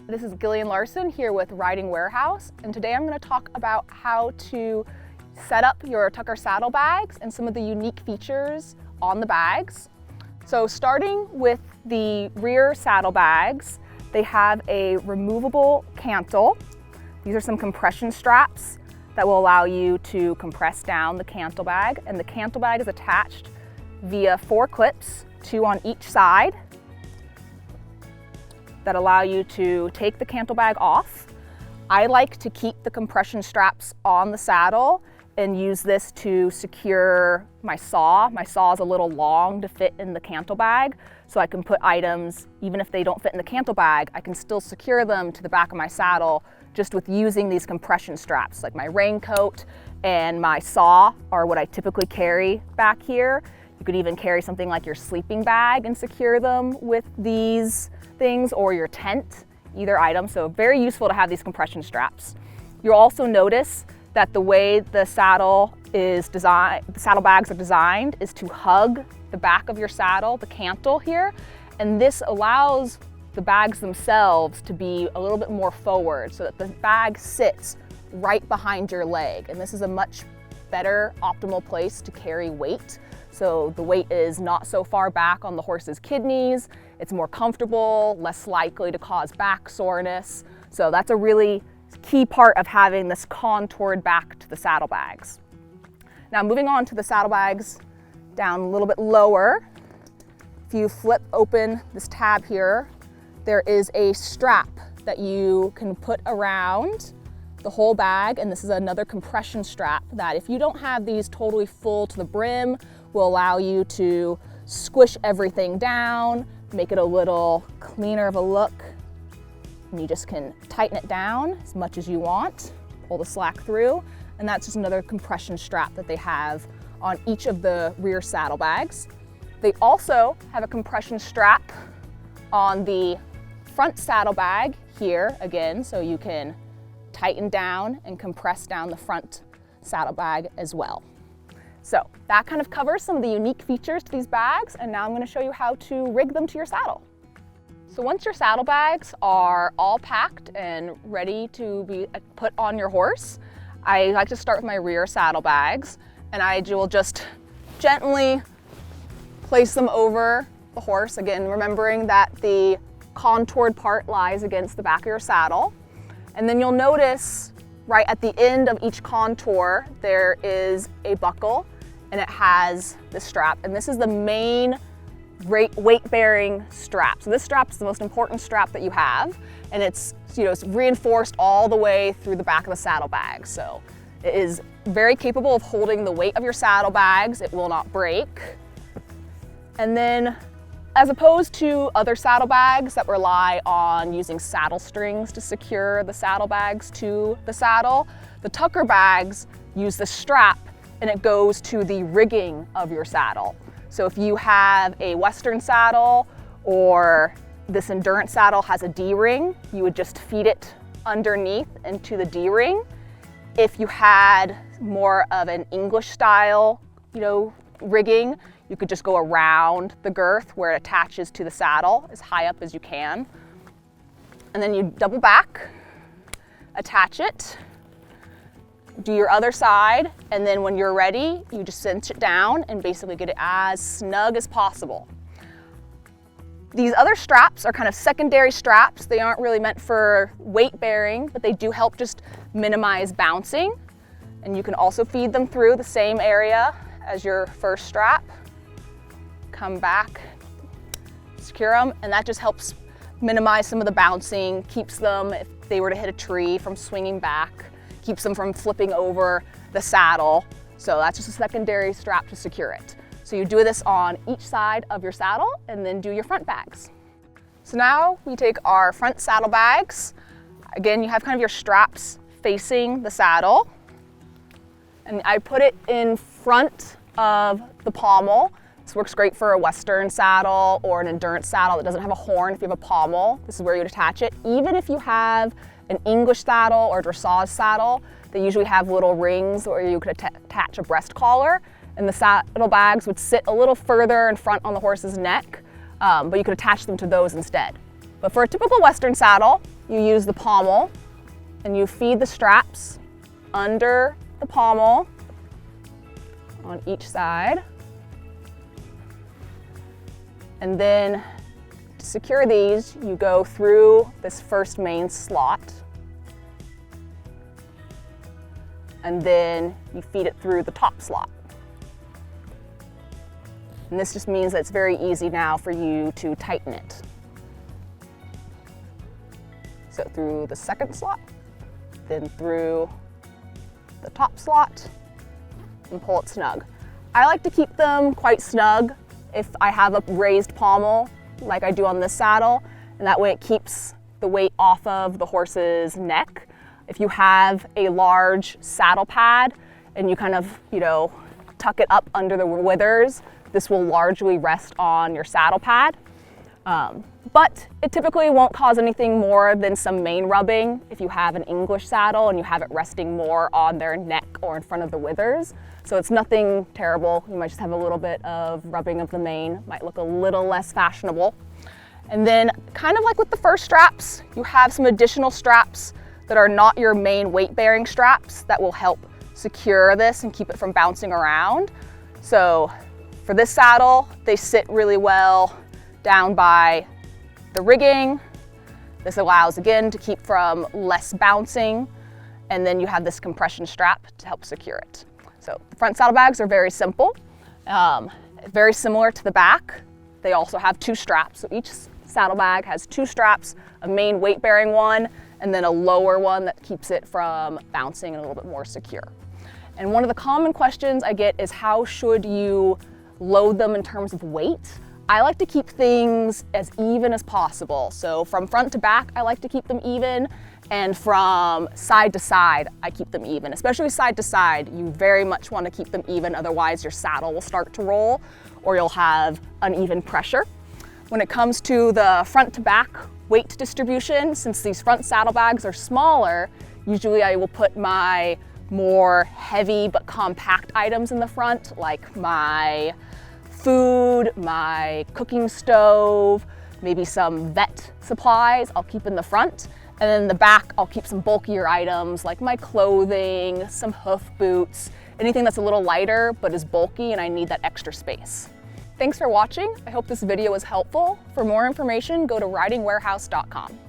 This is Gillian Larson here with Riding Warehouse, and today I'm going to talk about how to set up your Tucker saddlebags and some of the unique features on the bags. So starting with the rear saddlebags, they have a removable cantle. These are some compression straps that will allow you to compress down the cantle bag, and the cantle bag is attached via 4 clips, 2 on each side, that allow you to take the cantle bag off. I like to keep the compression straps on the saddle and use this to secure my saw. My saw is a little long to fit in the cantle bag, so I can put items, even if they don't fit in the cantle bag, I can still secure them to the back of my saddle just with using these compression straps. Like my raincoat and my saw are what I typically carry back here. You could even carry something like your sleeping bag and secure them with these things, or your tent, either item. So very useful to have these compression straps. You'll also notice that the way the saddle is designed, the saddlebags are designed, is to hug the back of your saddle, the cantle here, and this allows the bags themselves to be a little bit more forward so that the bag sits right behind your leg, and this is a much better optimal place to carry weight. So the weight is not so far back on the horse's kidneys, it's more comfortable, less likely to cause back soreness. So that's a really key part of having this contoured back to the saddlebags. Now moving on to the saddlebags down a little bit lower, if you flip open this tab here, there is a strap that you can put around the whole bag, and this is another compression strap that, if you don't have these totally full to the brim, will allow you to squish everything down, make it a little cleaner of a look. And you just can tighten it down as much as you want, pull the slack through, and that's just another compression strap that they have on each of the rear saddlebags. They also have a compression strap on the front saddlebag here again, so you can tighten down and compress down the front saddlebag as well. So that kind of covers some of the unique features to these bags, and now I'm going to show you how to rig them to your saddle. So once your saddlebags are all packed and ready to be put on your horse, I like to start with my rear saddlebags, and I will just gently place them over the horse, again remembering that the contoured part lies against the back of your saddle. And then you'll notice right at the end of each contour there is a buckle, and it has this strap, and this is the main weight-bearing strap. So this strap is the most important strap that you have, and it's, it's reinforced all the way through the back of the saddlebag. So it is very capable of holding the weight of your saddlebags. It will not break. And then, as opposed to other saddlebags that rely on using saddle strings to secure the saddlebags to the saddle, the Tucker bags use the strap and it goes to the rigging of your saddle. So if you have a Western saddle, or this endurance saddle has a D-ring, you would just feed it underneath into the D-ring. If you had more of an English style, rigging, you could just go around the girth where it attaches to the saddle as high up as you can. And then you double back, attach it, do your other side, and then when you're ready, you just cinch it down and basically get it as snug as possible. These other straps are kind of secondary straps. They aren't really meant for weight bearing, but they do help just minimize bouncing. And you can also feed them through the same area as your first strap. Come back, secure them, and that just helps minimize some of the bouncing, keeps them, if they were to hit a tree, from swinging back, keeps them from flipping over the saddle. So that's just a secondary strap to secure it. So you do this on each side of your saddle and then do your front bags. So now we take our front saddlebags. Again, you have kind of your straps facing the saddle, and I put it in front of the pommel. This works great for a Western saddle or an endurance saddle that doesn't have a horn. If you have a pommel, this is where you would attach it. Even if you have an English saddle or dressage saddle, they usually have little rings where you could attach a breast collar, and the saddlebags would sit a little further in front on the horse's neck, but you could attach them to those instead. But for a typical Western saddle, you use the pommel and you feed the straps under the pommel on each side. And then to secure these, you go through this first main slot. And then you feed it through the top slot. And this just means that it's very easy now for you to tighten it. So through the second slot, then through the top slot, and pull it snug. I like to keep them quite snug if I have a raised pommel like I do on this saddle, and that way it keeps the weight off of the horse's neck. If you have a large saddle pad and you kind of, tuck it up under the withers, this will largely rest on your saddle pad. But it typically won't cause anything more than some mane rubbing if you have an English saddle and you have it resting more on their neck or in front of the withers. So it's nothing terrible. You might just have a little bit of rubbing of the mane, might look a little less fashionable. And then kind of like with the first straps, you have some additional straps that are not your main weight-bearing straps that will help secure this and keep it from bouncing around. So for this saddle, they sit really well down by the rigging. This allows, again, to keep from less bouncing. And then you have this compression strap to help secure it. So the front saddlebags are very simple, very similar to the back. They also have two straps. So each saddlebag has two straps, a main weight-bearing one, and then a lower one that keeps it from bouncing and a little bit more secure. And one of the common questions I get is how should you load them in terms of weight? I like to keep things as even as possible. So from front to back, I like to keep them even, and from side to side, I keep them even. Especially side to side, you very much want to keep them even, otherwise your saddle will start to roll or you'll have uneven pressure. When it comes to the front to back weight distribution, since these front saddlebags are smaller, usually I will put my more heavy but compact items in the front, like my food, my cooking stove, maybe some vet supplies I'll keep in the front. And then in the back, I'll keep some bulkier items like my clothing, some hoof boots, anything that's a little lighter but is bulky and I need that extra space. Thanks for watching. I hope this video was helpful. For more information, go to ridingwarehouse.com.